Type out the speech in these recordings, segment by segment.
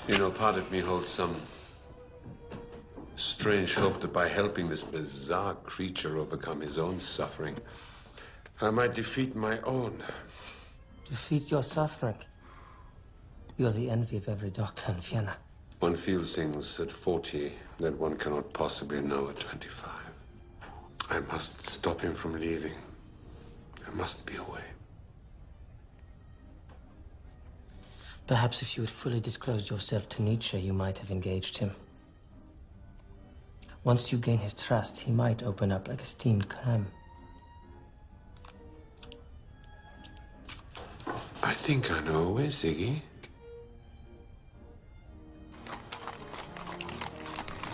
You know, part of me holds some strange hope that by helping this bizarre creature overcome his own suffering, I might defeat my own. Defeat your suffering? You're the envy of every doctor in Vienna. One feels things at 40 that one cannot possibly know at 25. I must stop him from leaving. There must be a way. Perhaps if you had fully disclosed yourself to Nietzsche, you might have engaged him. Once you gain his trust, he might open up like a steamed clam. I think I know a way, Ziggy.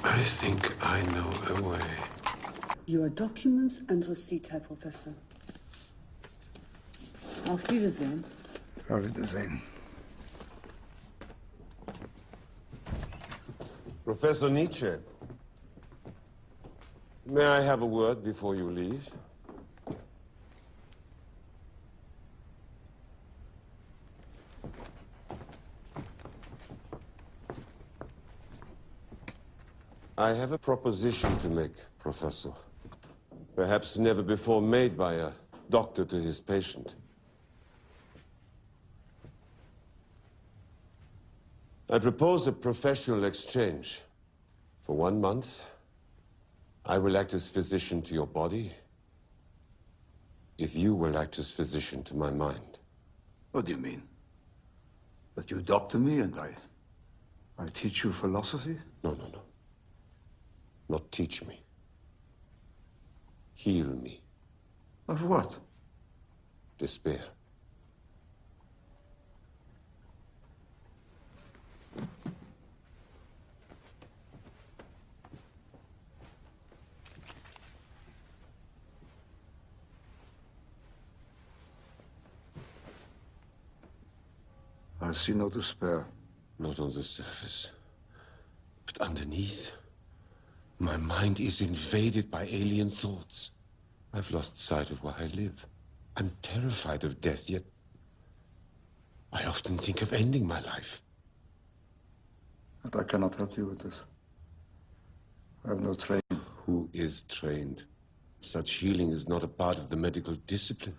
I think I know a way. Your documents and receipt, Herr Professor. Auf Wiedersehen. Auf Wiedersehen. Professor Nietzsche, may I have a word before you leave? I have a proposition to make, Professor. Perhaps never before made by a doctor to his patient. I propose a professional exchange. For 1 month, I will act as physician to your body, if you will act as physician to my mind. What do you mean? That you doctor me and I teach you philosophy? No. Not teach me. Heal me. Of what? Despair. I see no despair. Not on the surface, but underneath. My mind is invaded by alien thoughts. I've lost sight of why I live. I'm terrified of death, yet I often think of ending my life. But I cannot help you with this. I have no training. Who is trained? Such healing is not a part of the medical discipline.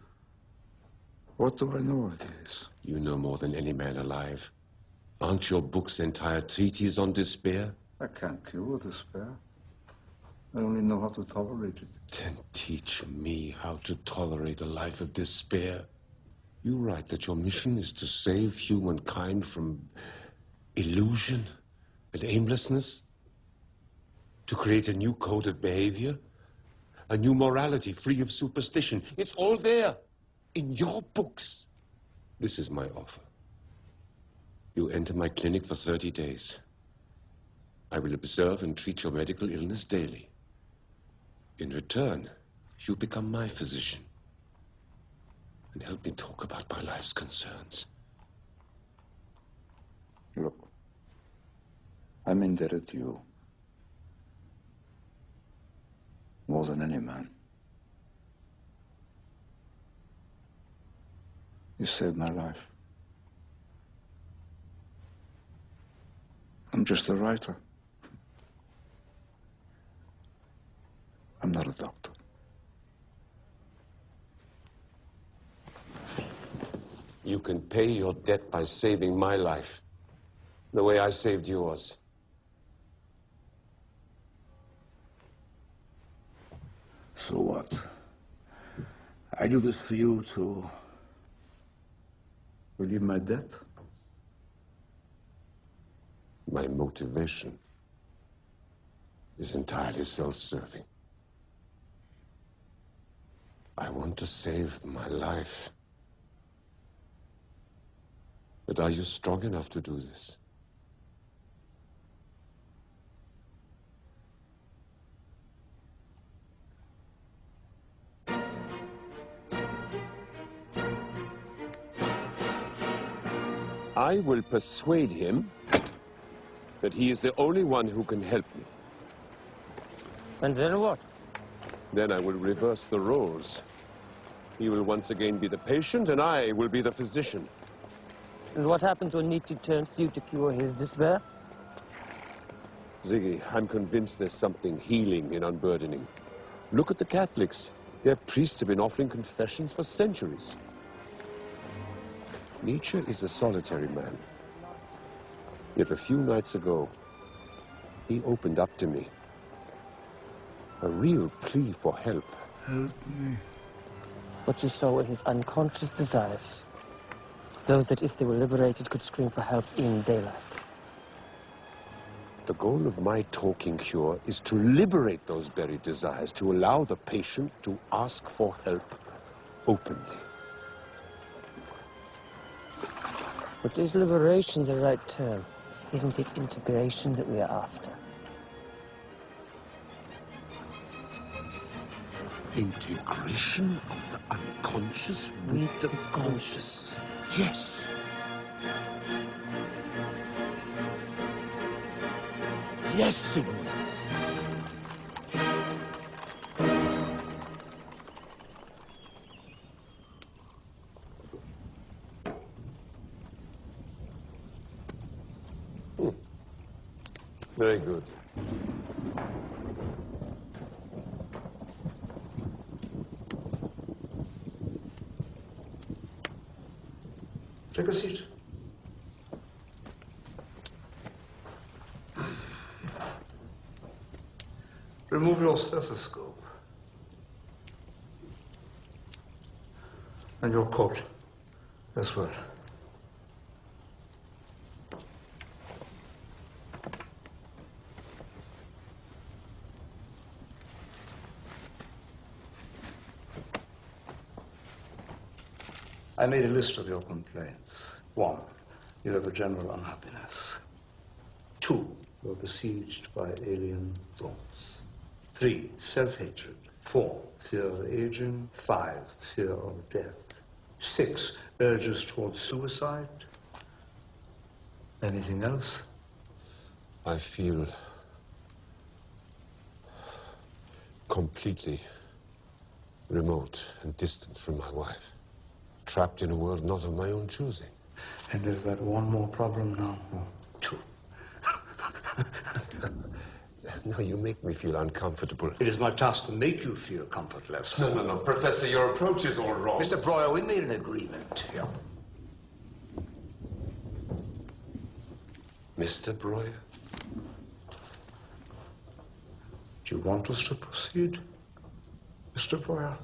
What do I know of this? You know more than any man alive. Aren't your books entire treatises on despair? I can't cure despair. I only know how to tolerate it. Then teach me how to tolerate a life of despair. You write that your mission is to save humankind from illusion and aimlessness, to create a new code of behavior, a new morality free of superstition. It's all there in your books. This is my offer. You enter my clinic for 30 days. I will observe and treat your medical illness daily. In return, you become my physician and help me talk about my life's concerns. Look, I'm indebted to you. More than any man. You saved my life. I'm just a writer. I'm not a doctor. You can pay your debt by saving my life, the way I saved yours. So what? I do this for you to relieve my debt? My motivation is entirely self-serving. I want to save my life. But are you strong enough to do this? I will persuade him that he is the only one who can help me. And then what? Then I will reverse the roles. He will once again be the patient, and I will be the physician. And what happens when Nietzsche turns to you to cure his despair? Ziggy, I'm convinced there's something healing in unburdening. Look at the Catholics. Their priests have been offering confessions for centuries. Nietzsche is a solitary man. Yet a few nights ago, he opened up to me. A real plea for help. Help me. What you saw in his unconscious desires. Those that, if they were liberated, could scream for help in daylight. The goal of my talking cure is to liberate those buried desires, to allow the patient to ask for help openly. But is liberation the right term? Isn't it integration that we are after? Integration of the unconscious with the conscious. Yes. Yes, Sigmund. Very good. Take a seat. Remove your stethoscope. And your coat as well. I made a list of your complaints. 1, you have a general unhappiness. 2, you're besieged by alien thoughts. 3, self-hatred. 4, fear of aging. 5, fear of death. 6, urges towards suicide. Anything else? I feel completely remote and distant from my wife. Trapped in a world not of my own choosing. And is that one more problem now, or 2? No, you make me feel uncomfortable. It is my task to make you feel comfortless. No, Professor, your approach is all wrong. Mr. Breuer, we made an agreement here. Mr. Breuer? Do you want us to proceed, Mr. Breuer?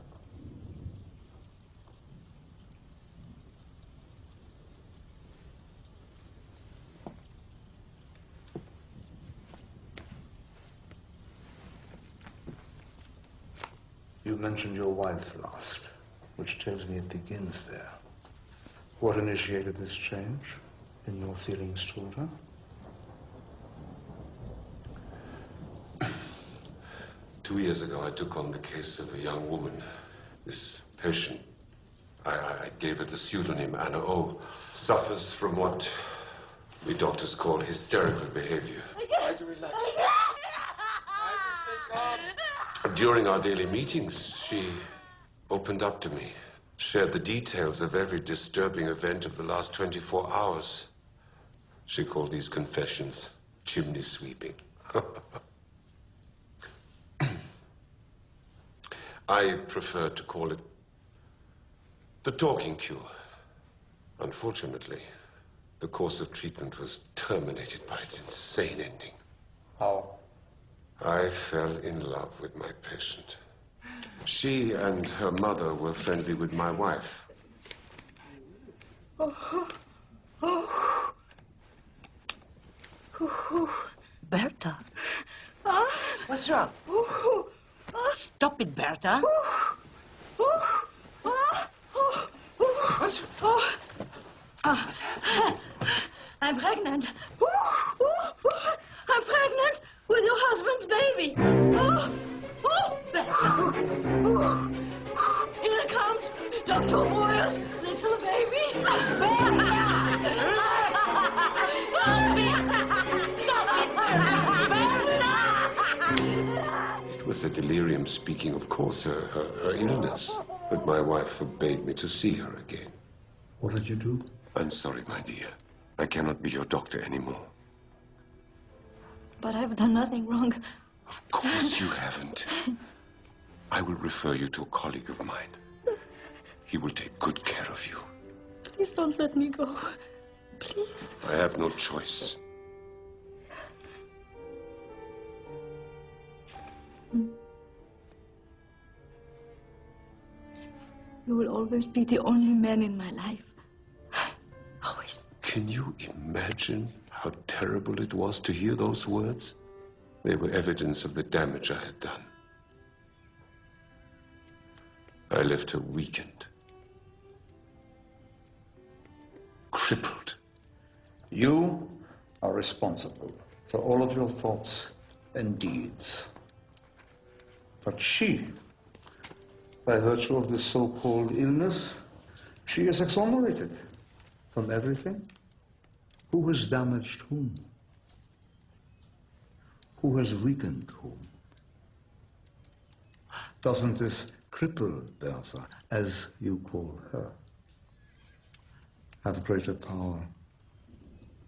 You mentioned your wife last, which tells me it begins there. What initiated this change in your feelings toward her? Two years ago, I took on the case of a young woman, this patient. I gave her the pseudonym Anna O. Suffers from what we doctors call hysterical behavior. Try to relax. During our daily meetings, she opened up to me, shared the details of every disturbing event of the last 24 hours. She called these confessions chimney sweeping. I prefer to call it the talking cure. Unfortunately, the course of treatment was terminated by its insane ending. How? I fell in love with my patient. She and her mother were friendly with my wife. Berta? What's wrong? Stop it, Berta. What's I'm pregnant. I'm pregnant with your husband's baby. Berta. Here comes Dr. Breuer's little baby. It was a delirium speaking, of course, her illness. But my wife forbade me to see her again. What did you do? I'm sorry, my dear. I cannot be your doctor anymore. But I've done nothing wrong. Of course you haven't. I will refer you to a colleague of mine. He will take good care of you. Please don't let me go. Please. I have no choice. You will always be the only man in my life. Always. Can you imagine how terrible it was to hear those words? They were evidence of the damage I had done. I left her weakened, crippled. You are responsible for all of your thoughts and deeds. But she, by virtue of this so-called illness, she is exonerated from everything. Who has damaged whom? Who has weakened whom? Doesn't this cripple Bertha, as you call her, have greater power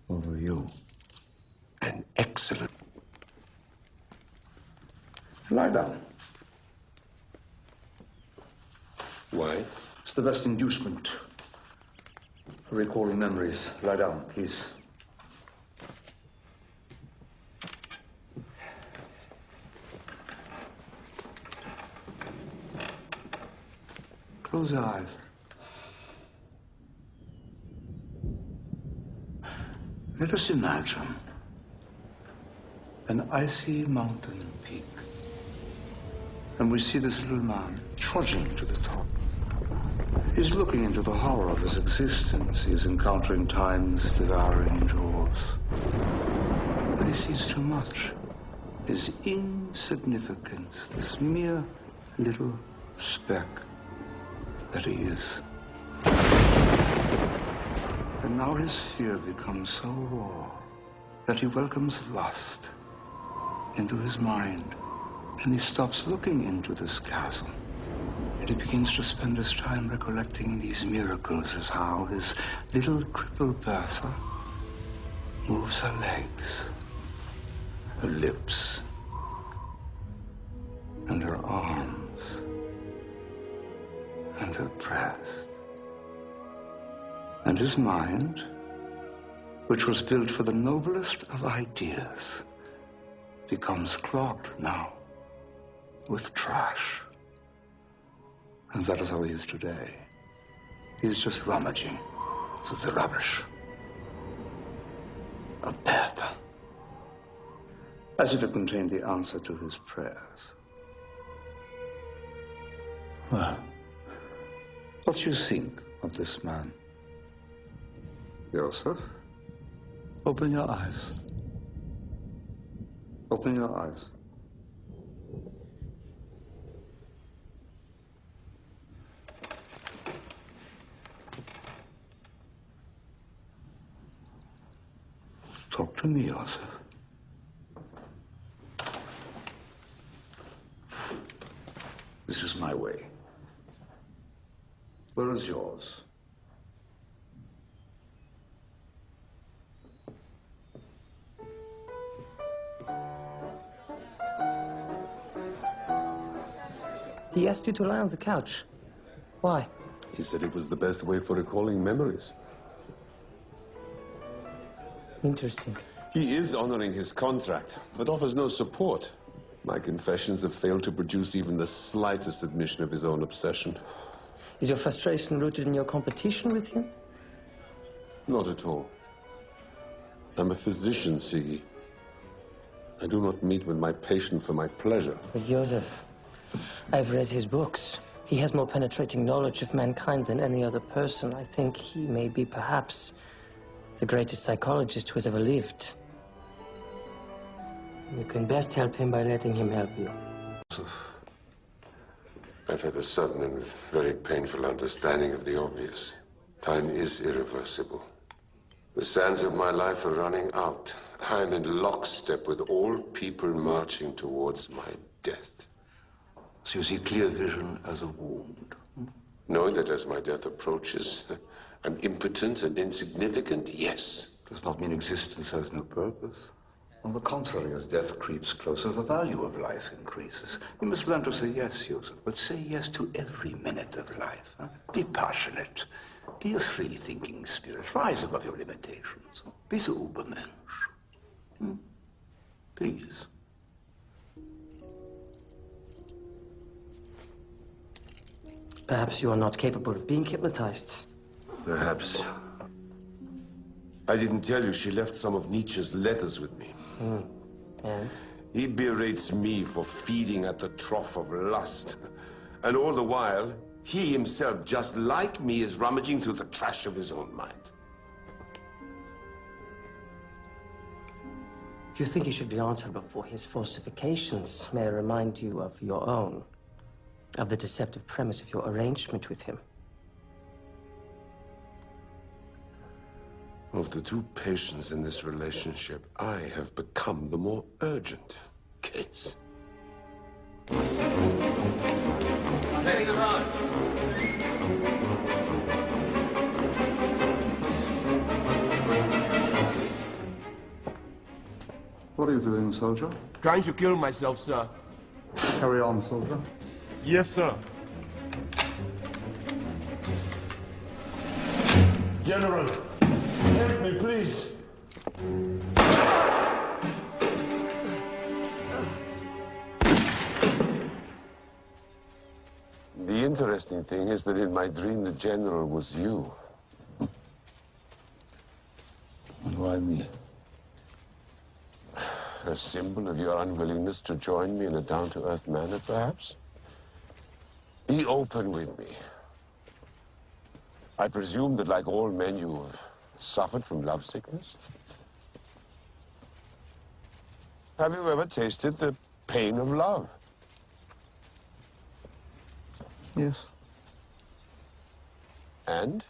over you? An excellent. Lie down. Why? It's the best inducement for recalling memories. Lie down, please. Close your eyes. Let us imagine an icy mountain peak. And we see this little man trudging to the top. He's looking into the horror of his existence. He's encountering time's devouring jaws. But he sees too much. His insignificance, this mere little speck that he is. And now his fear becomes so raw that he welcomes lust into his mind. And he stops looking into this chasm. And he begins to spend his time recollecting these miracles, as how his little crippled Bertha moves her legs, her lips, and her arms, and her breast. And his mind, which was built for the noblest of ideas, becomes clogged now with trash. And that is how he is today. He is just rummaging through the rubbish of Bertha, as if it contained the answer to his prayers. Well, what do you think of this man? Joseph, open your eyes. Open your eyes. Talk to me, Joseph. This is my way. Where is yours? He asked you to lie on the couch. Why? He said it was the best way for recalling memories. Interesting. He is honoring his contract, but offers no support. My confessions have failed to produce even the slightest admission of his own obsession. Is your frustration rooted in your competition with him? Not at all. I'm a physician, Siggy. I do not meet with my patient for my pleasure. But Joseph, I've read his books. He has more penetrating knowledge of mankind than any other person. I think he may be perhaps the greatest psychologist who has ever lived. You can best help him by letting him help you. I've had a sudden and very painful understanding of the obvious. Time is irreversible. The sands of my life are running out. I'm in lockstep with all people marching towards my death. So you see clear vision as a wound. Knowing that as my death approaches, I'm impotent and insignificant, yes. Does not mean existence has no purpose. On the contrary, as death creeps closer, the value of life increases. You must learn to say yes, Joseph, but say yes to every minute of life. Huh? Be passionate. Be a free-thinking spirit. Rise above your limitations. Be the Ubermensch. Please. Perhaps you are not capable of being hypnotized. Perhaps. I didn't tell you she left some of Nietzsche's letters with me. And? He berates me for feeding at the trough of lust. And all the while, he himself, just like me, is rummaging through the trash of his own mind. If you think he should be answerable for his falsifications, may I remind you of your own, of the deceptive premise of your arrangement with him. Of the two patients in this relationship, I have become the more urgent case. Taking around. What are you doing, soldier? Trying to kill myself, sir. Carry on, soldier. Yes, sir. General, help me, please. The interesting thing is that in my dream, the general was you. And why me? A symbol of your unwillingness to join me in a down-to-earth manner, perhaps? Be open with me. I presume that, like all men, you have suffered from lovesickness? Have you ever tasted the pain of love? Yes. And?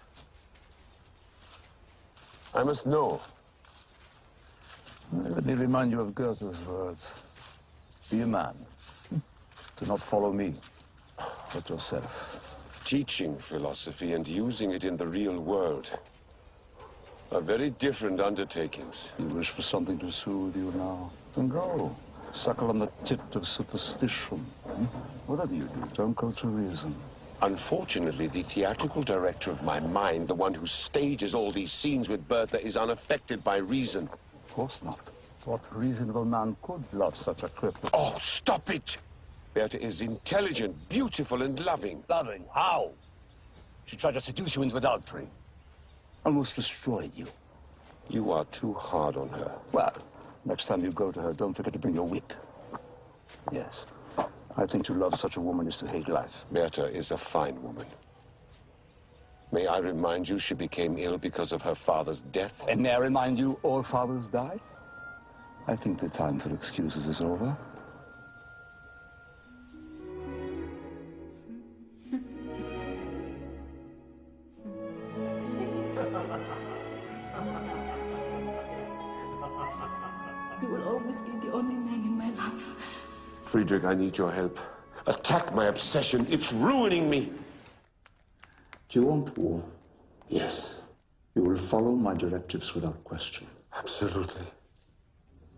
I must know. Let me remind you of Goethe's words. Be a man. Do not follow me, but yourself. Teaching philosophy and using it in the real world are very different undertakings. You wish for something to soothe you now? Then go. Suckle on the tit of superstition. Whatever you do, don't go to reason. Unfortunately, the theatrical director of my mind, the one who stages all these scenes with Bertha, is unaffected by reason. Of course not. What reasonable man could love such a cripple? Oh, stop it! Bertha is intelligent, beautiful, and loving. Loving? How? She tried to seduce you into adultery. Almost destroyed you. You are too hard on her. Well, next time you go to her, don't forget to bring your whip. Yes. I think to love such a woman is to hate life. Bertha is a fine woman. May I remind you she became ill because of her father's death? And may I remind you, all fathers die? I think the time for excuses is over. You will always be the only man in my life. Friedrich, I need your help. Attack my obsession. It's ruining me. Do you want war? Yes, You will follow my directives without question. absolutely.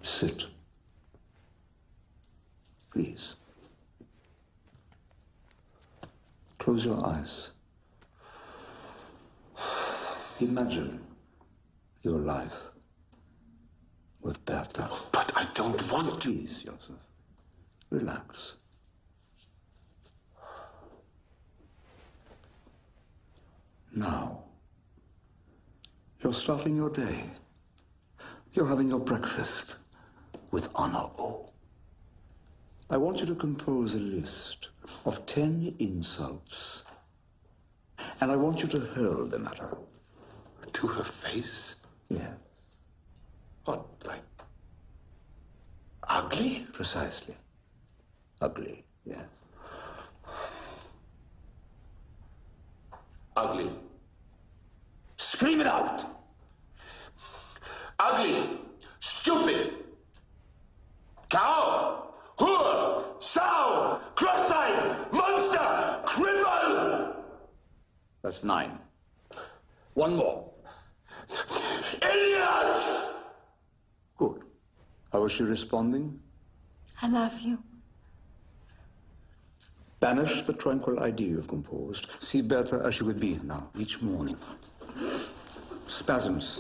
Sit. Please. Close your eyes. Imagine your life with Bertha. But I don't want to. Please, Joseph. Relax. Now, you're starting your day. You're having your breakfast with honor. Oh. I want you to compose a list of 10 insults. And I want you to hurl them at her. To her face? Yes, What, like... ugly? precisely. Ugly, yes. Ugly. Scream it out! Ugly! Stupid! Cow! Whore! Sow! Cross-eyed! Monster! Cripple! That's 9. One more. Idiot! Good. How is she responding? I love you. Banish the tranquil idea you've composed. See Bertha as she would be now, each morning. Spasms.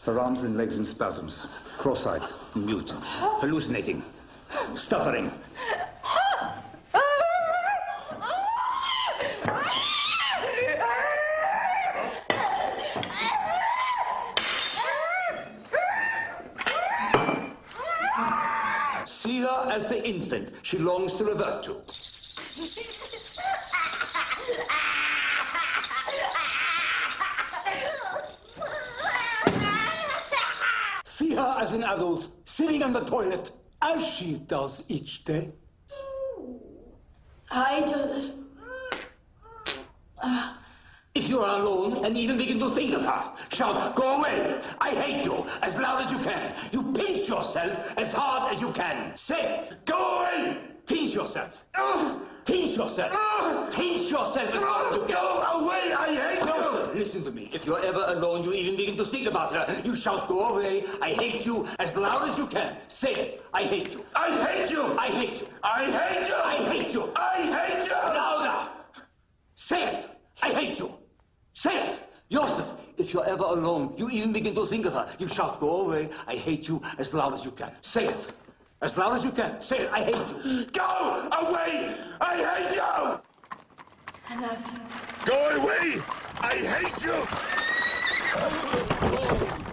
Her arms and legs in spasms. Cross-eyed, mute, hallucinating, stuttering. See her as the infant she longs to revert to. See her as an adult, sitting on the toilet, as she does each day. Hi, Joseph. If you are alone and even begin to think of her, shout, "Go away! I hate you!" as loud as you can. You pinch yourself as hard as you can. Say it! Go away! Pinch yourself. Pinch yourself. Pinch yourself as hard as you can. Go away! I hate you! Joseph, listen to me. If you're ever alone, you even begin to think about her. You shout, "Go away! I hate you!" as loud as you can. Say it! I hate you! I hate you! I hate you! I hate you! I hate you! I hate you! Louder! Say it! I hate you! Say it! Joseph, if you're ever alone, you even begin to think of her. You shout, "Go away, I hate you," as loud as you can. Say it. As loud as you can. Say it, I hate you. Go away, I hate you! I love you. Go away! I hate you!